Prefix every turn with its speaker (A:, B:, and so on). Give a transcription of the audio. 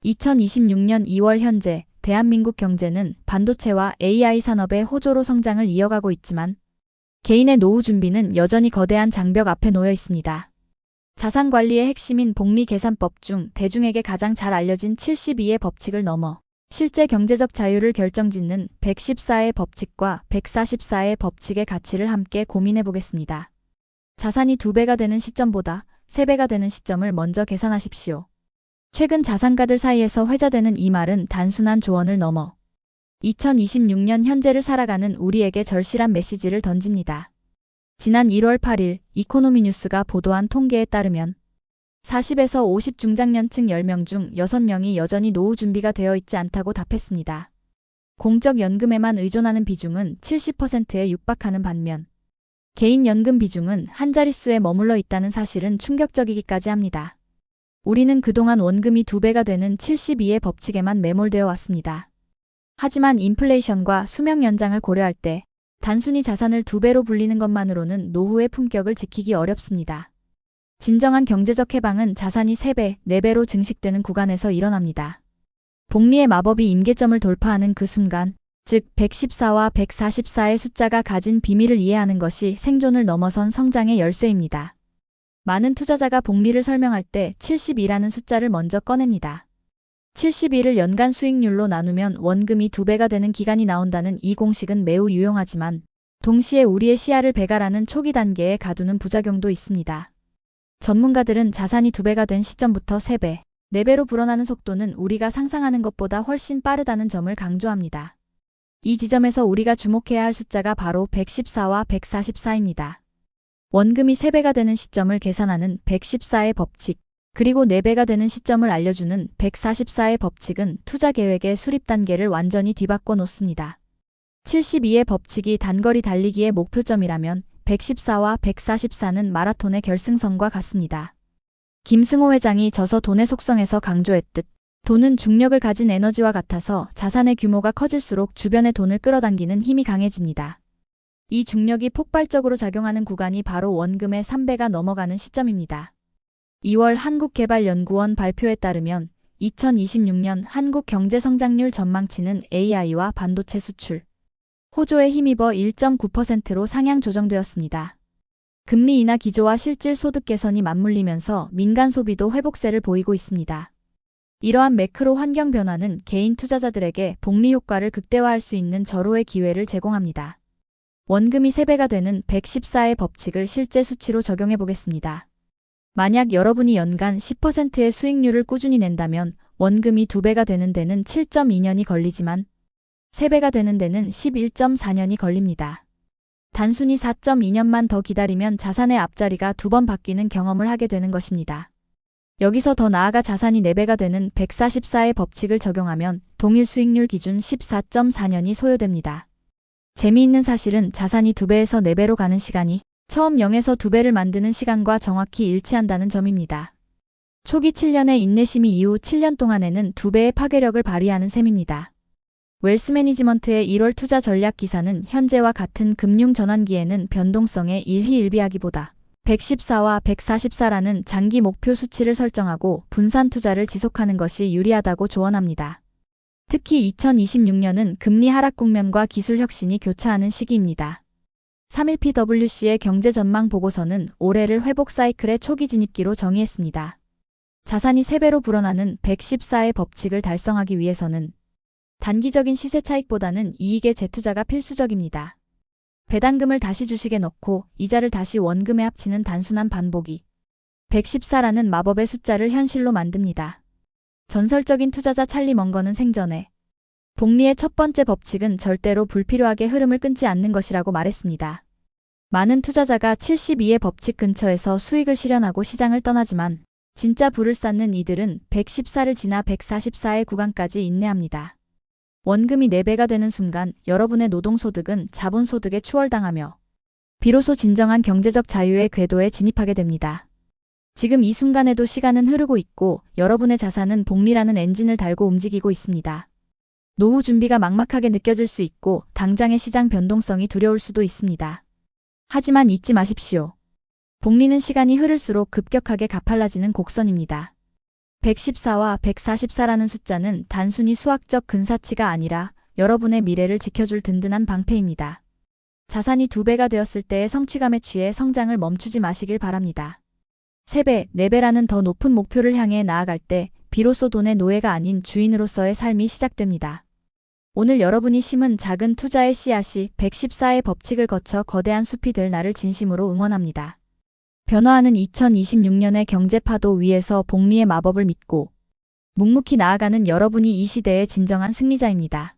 A: 2026년 2월 현재 대한민국 경제는 반도체와 AI 산업의 호조로 성장을 이어가고 있지만 개인의 노후 준비는 여전히 거대한 장벽 앞에 놓여 있습니다. 자산 관리의 핵심인 복리계산법 중 대중에게 가장 잘 알려진 72의 법칙을 넘어 실제 경제적 자유를 결정짓는 114의 법칙과 144의 법칙의 가치를 함께 고민해 보겠습니다. 자산이 2배가 되는 시점보다 3배가 되는 시점을 먼저 계산하십시오. 최근 자산가들 사이에서 회자되는 이 말은 단순한 조언을 넘어 2026년 현재를 살아가는 우리에게 절실한 메시지를 던집니다. 지난 1월 8일 이코노미뉴스가 보도한 통계에 따르면 40에서 50 중장년층 10명 중 6명이 여전히 노후 준비가 되어 있지 않다고 답했습니다. 공적 연금에만 의존하는 비중은 70%에 육박하는 반면 개인연금 비중은 한 자릿수에 머물러 있다는 사실은 충격적이기까지 합니다. 우리는 그동안 원금이 2배가 되는 72의 법칙에만 매몰되어 왔습니다. 하지만 인플레이션과 수명 연장을 고려할 때 단순히 자산을 2배로 불리는 것만으로는 노후의 품격을 지키기 어렵습니다. 진정한 경제적 해방은 자산이 3배, 4배로 증식되는 구간에서 일어납니다. 복리의 마법이 임계점을 돌파하는 그 순간, 즉 114와 144의 숫자가 가진 비밀을 이해하는 것이 생존을 넘어선 성장의 열쇠입니다. 많은 투자자가 복리를 설명할 때 72라는 숫자를 먼저 꺼냅니다. 72를 연간 수익률로 나누면 원금이 2배가 되는 기간이 나온다는 이 공식은 매우 유용하지만 동시에 우리의 시야를 배갈하는 초기 단계에 가두는 부작용도 있습니다. 전문가들은 자산이 2배가 된 시점부터 3배, 4배로 불어나는 속도는 우리가 상상하는 것보다 훨씬 빠르다는 점을 강조합니다. 이 지점에서 우리가 주목해야 할 숫자가 바로 114와 144입니다. 원금이 3배가 되는 시점을 계산하는 114의 법칙, 그리고 4배가 되는 시점을 알려주는 144의 법칙은 투자 계획의 수립 단계를 완전히 뒤바꿔 놓습니다. 72의 법칙이 단거리 달리기의 목표점이라면 114와 144는 마라톤의 결승선과 같습니다. 김승호 회장이 저서 돈의 속성에서 강조했듯 돈은 중력을 가진 에너지와 같아서 자산의 규모가 커질수록 주변의 돈을 끌어당기는 힘이 강해집니다. 이 중력이 폭발적으로 작용하는 구간이 바로 원금의 3배가 넘어가는 시점입니다. 2월 한국개발연구원 발표에 따르면 2026년 한국 경제성장률 전망치는 AI와 반도체 수출, 호조에 힘입어 1.9%로 상향 조정되었습니다. 금리 인하 기조와 실질 소득 개선이 맞물리면서 민간 소비도 회복세를 보이고 있습니다. 이러한 매크로 환경 변화는 개인 투자자들에게 복리 효과를 극대화할 수 있는 절호의 기회를 제공합니다. 원금이 3배가 되는 114의 법칙을 실제 수치로 적용해 보겠습니다. 만약 여러분이 연간 10%의 수익률을 꾸준히 낸다면 원금이 2배가 되는 데는 7.2년이 걸리지만 3배가 되는 데는 11.4년이 걸립니다. 단순히 4.2년만 더 기다리면 자산의 앞자리가 2번 바뀌는 경험을 하게 되는 것입니다. 여기서 더 나아가 자산이 4배가 되는 144의 법칙을 적용하면 동일 수익률 기준 14.4년이 소요됩니다. 재미있는 사실은 자산이 2배에서 4배로 가는 시간이 처음 0에서 2배를 만드는 시간과 정확히 일치한다는 점입니다. 초기 7년의 인내심이 이후 7년 동안에는 2배의 파괴력을 발휘하는 셈입니다. 웰스 매니지먼트의 1월 투자 전략 기사는 현재와 같은 금융 전환기에는 변동성에 일희일비하기보다 114와 144라는 장기 목표 수치를 설정하고 분산 투자를 지속하는 것이 유리하다고 조언합니다. 특히 2026년은 금리 하락 국면과 기술 혁신이 교차하는 시기입니다. 31PwC의 경제 전망 보고서는 올해를 회복 사이클의 초기 진입기로 정의했습니다. 자산이 3배로 불어나는 114의 법칙을 달성하기 위해서는 단기적인 시세 차익보다는 이익의 재투자가 필수적입니다. 배당금을 다시 주식에 넣고 이자를 다시 원금에 합치는 단순한 반복이 114라는 마법의 숫자를 현실로 만듭니다. 전설적인 투자자 찰리 멍건은 생전에 복리의 첫 번째 법칙은 절대로 불필요하게 흐름을 끊지 않는 것이라고 말했습니다. 많은 투자자가 72의 법칙 근처에서 수익을 실현하고 시장을 떠나지만 진짜 부를 쌓는 이들은 114를 지나 144의 구간까지 인내합니다. 원금이 4배가 되는 순간 여러분의 노동소득은 자본소득에 추월당하며 비로소 진정한 경제적 자유의 궤도에 진입하게 됩니다. 지금 이 순간에도 시간은 흐르고 있고 여러분의 자산은 복리라는 엔진을 달고 움직이고 있습니다. 노후 준비가 막막하게 느껴질 수 있고 당장의 시장 변동성이 두려울 수도 있습니다. 하지만 잊지 마십시오. 복리는 시간이 흐를수록 급격하게 가팔라지는 곡선입니다. 114와 144라는 숫자는 단순히 수학적 근사치가 아니라 여러분의 미래를 지켜줄 든든한 방패입니다. 자산이 2배가 되었을 때의 성취감에 취해 성장을 멈추지 마시길 바랍니다. 3배, 4배라는 더 높은 목표를 향해 나아갈 때 비로소 돈의 노예가 아닌 주인으로서의 삶이 시작됩니다. 오늘 여러분이 심은 작은 투자의 씨앗이 114의 법칙을 거쳐 거대한 숲이 될 날을 진심으로 응원합니다. 변화하는 2026년의 경제파도 위에서 복리의 마법을 믿고 묵묵히 나아가는 여러분이 이 시대의 진정한 승리자입니다.